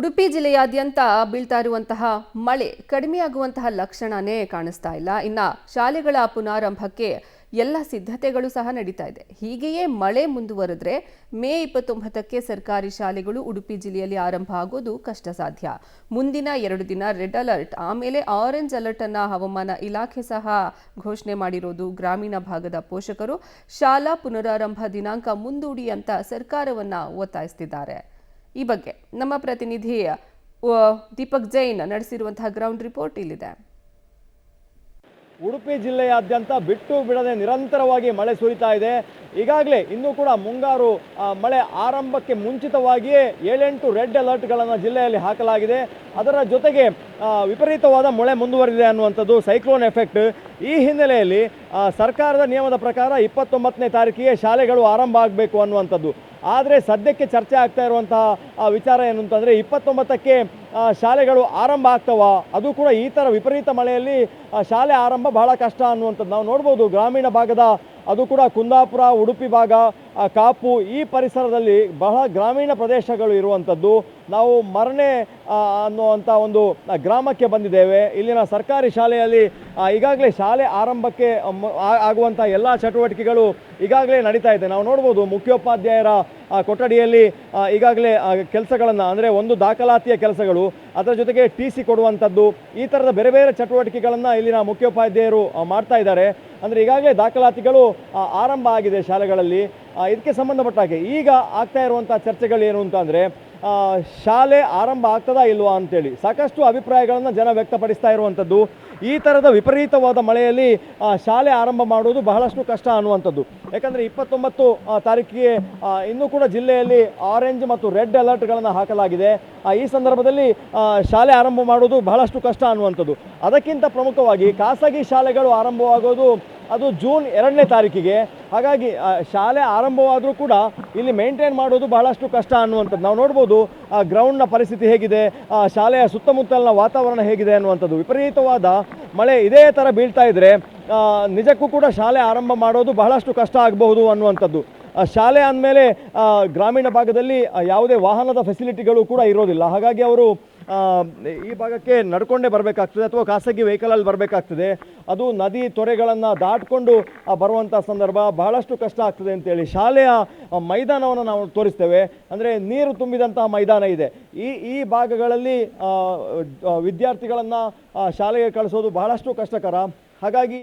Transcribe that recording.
ಉಡುಪಿ ಜಿಲ್ಲೆಯಾದ್ಯಂತ ಬೀಳ್ತಾ ಇರುವಂತಹ ಮಳೆ ಕಡಿಮೆಯಾಗುವಂತಹ ಲಕ್ಷಣನೇ ಕಾಣಿಸ್ತಾ ಇಲ್ಲ. ಇನ್ನು ಶಾಲೆಗಳ ಪುನಾರಂಭಕ್ಕೆ ಎಲ್ಲ ಸಿದ್ಧತೆಗಳು ಸಹ ನಡೀತಾ ಇದೆ. ಹೀಗೆಯೇ ಮಳೆ ಮುಂದುವರೆದ್ರೆ ಮೇ 29ಕ್ಕೆ ಸರ್ಕಾರಿ ಶಾಲೆಗಳು ಉಡುಪಿ ಜಿಲ್ಲೆಯಲ್ಲಿ ಆರಂಭ ಆಗೋದು ಕಷ್ಟ ಸಾಧ್ಯ. ಮುಂದಿನ 2 ದಿನ ರೆಡ್ ಅಲರ್ಟ್, ಆಮೇಲೆ ಆರೆಂಜ್ ಅಲರ್ಟ್ ಅನ್ನ ಹವಾಮಾನ ಇಲಾಖೆ ಸಹ ಘೋಷಣೆ ಮಾಡಿರೋದು ಗ್ರಾಮೀಣ ಭಾಗದ ಪೋಷಕರು ಶಾಲಾ ಪುನರಾರಂಭ ದಿನಾಂಕ ಮುಂದೂಡಿ ಅಂತ ಸರ್ಕಾರವನ್ನ ಒತ್ತಾಯಿಸುತ್ತಿದ್ದಾರೆ. ಈ ಬಗ್ಗೆ ನಮ್ಮ ಪ್ರತಿನಿಧಿ ದೀಪಕ್ ಜೈನ್ ನಡೆಸಿರುವಂತಹ ಗ್ರೌಂಡ್ ರಿಪೋರ್ಟ್ ಇಲ್ಲಿದೆ. ಉಡುಪಿ ಜಿಲ್ಲೆಯಾದ್ಯಂತ ಬಿಟ್ಟು ಬಿಡದೆ ನಿರಂತರವಾಗಿ ಮಳೆ ಸುರಿತಾ ಇದೆ. ಈಗಾಗಲೇ ಇನ್ನೂ ಕೂಡ ಮುಂಗಾರು ಮಳೆ ಆರಂಭಕ್ಕೆ ಮುಂಚಿತವಾಗಿಯೇ 7-8 ರೆಡ್ ಅಲರ್ಟ್ಗಳನ್ನು ಜಿಲ್ಲೆಯಲ್ಲಿ ಹಾಕಲಾಗಿದೆ. ಅದರ ಜೊತೆಗೆ ವಿಪರೀತವಾದ ಮಳೆ ಮುಂದುವರಿದೆ ಅನ್ನುವಂಥದ್ದು ಸೈಕ್ಲೋನ್ ಎಫೆಕ್ಟ್. ಈ ಹಿನ್ನೆಲೆಯಲ್ಲಿ ಸರ್ಕಾರದ ನಿಯಮದ ಪ್ರಕಾರ 29ನೇ ತಾರೀಕಿಗೆ ಶಾಲೆಗಳು ಆರಂಭ ಆಗಬೇಕು ಅನ್ನುವಂಥದ್ದು. ಆದರೆ ಸದ್ಯಕ್ಕೆ ಚರ್ಚೆ ಆಗ್ತಾ ಇರುವಂತಹ ವಿಚಾರ ಏನು ಅಂತಂದರೆ 29ಕ್ಕೆ ಶಾಲೆಗಳು ಆರಂಭ ಆಗ್ತವ, ಅದು ಕೂಡ ಈ ಥರ ವಿಪರೀತ ಮಳೆಯಲ್ಲಿ ಶಾಲೆ ಆರಂಭ ಬಹಳ ಕಷ್ಟ ಅನ್ನುವಂಥದ್ದು ನಾವು ನೋಡ್ಬೋದು. ಗ್ರಾಮೀಣ ಭಾಗದ ಅದು ಕೂಡ ಕುಂದಾಪುರ, ಉಡುಪಿ ಭಾಗ, ಕಾಪು ಈ ಪರಿಸರದಲ್ಲಿ ಬಹಳ ಗ್ರಾಮೀಣ ಪ್ರದೇಶಗಳು ಇರುವಂಥದ್ದು. ನಾವು ಮರನೆ ಅನ್ನುವಂಥ ಒಂದು ಗ್ರಾಮಕ್ಕೆ ಬಂದಿದ್ದೇವೆ. ಇಲ್ಲಿನ ಸರ್ಕಾರಿ ಶಾಲೆಯಲ್ಲಿ ಈಗಾಗಲೇ ಶಾಲೆ ಆರಂಭಕ್ಕೆ ಆಗುವಂಥ ಎಲ್ಲ ಚಟುವಟಿಕೆಗಳು ಈಗಾಗಲೇ ನಡೀತಾ ಇದೆ. ನಾವು ನೋಡ್ಬೋದು ಮುಖ್ಯೋಪಾಧ್ಯಾಯರ ಕೊಠಡಿಯಲ್ಲಿ ಈಗಾಗಲೇ ಕೆಲಸಗಳನ್ನು ಅಂದರೆ ಒಂದು ದಾಖಲಾತಿಯ ಕೆಲಸಗಳು, ಅದರ ಜೊತೆಗೆ TC ಕೊಡುವಂಥದ್ದು, ಈ ಥರದ ಬೇರೆ ಬೇರೆ ಚಟುವಟಿಕೆಗಳನ್ನು ಇಲ್ಲಿನ ಮುಖ್ಯೋಪಾಧ್ಯಾಯರು ಮಾಡ್ತಾ ಇದ್ದಾರೆ. ಅಂದರೆ ಈಗಾಗಲೇ ದಾಖಲಾತಿಗಳು ಆರಂಭ ಆಗಿದೆ ಶಾಲೆಗಳಲ್ಲಿ. ಇದಕ್ಕೆ ಸಂಬಂಧಪಟ್ಟ ಹಾಗೆ ಈಗ ಆಗ್ತಾ ಇರುವಂಥ ಚರ್ಚೆಗಳೇನು ಅಂತಂದರೆ ಶಾಲೆ ಆರಂಭ ಆಗ್ತದಾ ಇಲ್ವಾ ಅಂತೇಳಿ ಸಾಕಷ್ಟು ಅಭಿಪ್ರಾಯಗಳನ್ನು ಜನ ವ್ಯಕ್ತಪಡಿಸ್ತಾ ಇರುವಂಥದ್ದು. ಈ ಥರದ ವಿಪರೀತವಾದ ಮಳೆಯಲ್ಲಿ ಶಾಲೆ ಆರಂಭ ಮಾಡುವುದು ಬಹಳಷ್ಟು ಕಷ್ಟ ಅನ್ನುವಂಥದ್ದು. ಯಾಕಂದರೆ 29 ತಾರೀಕಿಗೆ ಇನ್ನೂ ಕೂಡ ಜಿಲ್ಲೆಯಲ್ಲಿ ಆರೆಂಜ್ ಮತ್ತು ರೆಡ್ ಅಲರ್ಟ್ಗಳನ್ನು ಹಾಕಲಾಗಿದೆ. ಈ ಸಂದರ್ಭದಲ್ಲಿ ಶಾಲೆ ಆರಂಭ ಮಾಡುವುದು ಬಹಳಷ್ಟು ಕಷ್ಟ ಅನ್ನುವಂಥದ್ದು. ಅದಕ್ಕಿಂತ ಪ್ರಮುಖವಾಗಿ ಖಾಸಗಿ ಶಾಲೆಗಳು ಆರಂಭವಾಗೋದು ಅದು ಜೂನ್ 2ನೇ ತಾರೀಕಿಗೆ. ಹಾಗಾಗಿ ಶಾಲೆ ಆರಂಭವಾದರೂ ಕೂಡ ಇಲ್ಲಿ ಮೇಂಟೈನ್ ಮಾಡೋದು ಬಹಳಷ್ಟು ಕಷ್ಟ ಅನ್ನುವಂಥದ್ದು ನಾವು ನೋಡ್ಬೋದು. ಗ್ರೌಂಡ್ನ ಪರಿಸ್ಥಿತಿ ಹೇಗಿದೆ, ಶಾಲೆಯ ಸುತ್ತಮುತ್ತಲಿನ ವಾತಾವರಣ ಹೇಗಿದೆ ಅನ್ನುವಂಥದ್ದು. ವಿಪರೀತವಾದ ಮಳೆ ಇದೇ ಥರ ಬೀಳ್ತಾ ಇದ್ದರೆ ನಿಜಕ್ಕೂ ಕೂಡ ಶಾಲೆ ಆರಂಭ ಮಾಡೋದು ಬಹಳಷ್ಟು ಕಷ್ಟ ಆಗಬಹುದು ಅನ್ನುವಂಥದ್ದು. ಶಾಲೆ ಅಂದಮೇಲೆ ಗ್ರಾಮೀಣ ಭಾಗದಲ್ಲಿ ಯಾವುದೇ ವಾಹನದ ಫೆಸಿಲಿಟಿಗಳು ಕೂಡ ಇರೋದಿಲ್ಲ. ಹಾಗಾಗಿ ಅವರು ಈ ಭಾಗಕ್ಕೆ ನಡ್ಕೊಂಡೇ ಬರಬೇಕಾಗ್ತದೆ ಅಥವಾ ಖಾಸಗಿ ವೆಹಿಕಲಲ್ಲಿ ಬರಬೇಕಾಗ್ತದೆ. ಅದು ನದಿ ತೊರೆಗಳನ್ನು ದಾಟಿಕೊಂಡು ಬರುವಂಥ ಸಂದರ್ಭ ಬಹಳಷ್ಟು ಕಷ್ಟ ಆಗ್ತದೆ ಅಂತೇಳಿ ಶಾಲೆಯ ಮೈದಾನವನ್ನು ನಾವು ತೋರಿಸ್ತೇವೆ. ಅಂದರೆ ನೀರು ತುಂಬಿದಂತಹ ಮೈದಾನ ಇದೆ. ಈ ಭಾಗಗಳಲ್ಲಿ ವಿದ್ಯಾರ್ಥಿಗಳನ್ನು ಶಾಲೆಗೆ ಕಳಿಸೋದು ಬಹಳಷ್ಟು ಕಷ್ಟಕರ. ಹಾಗಾಗಿ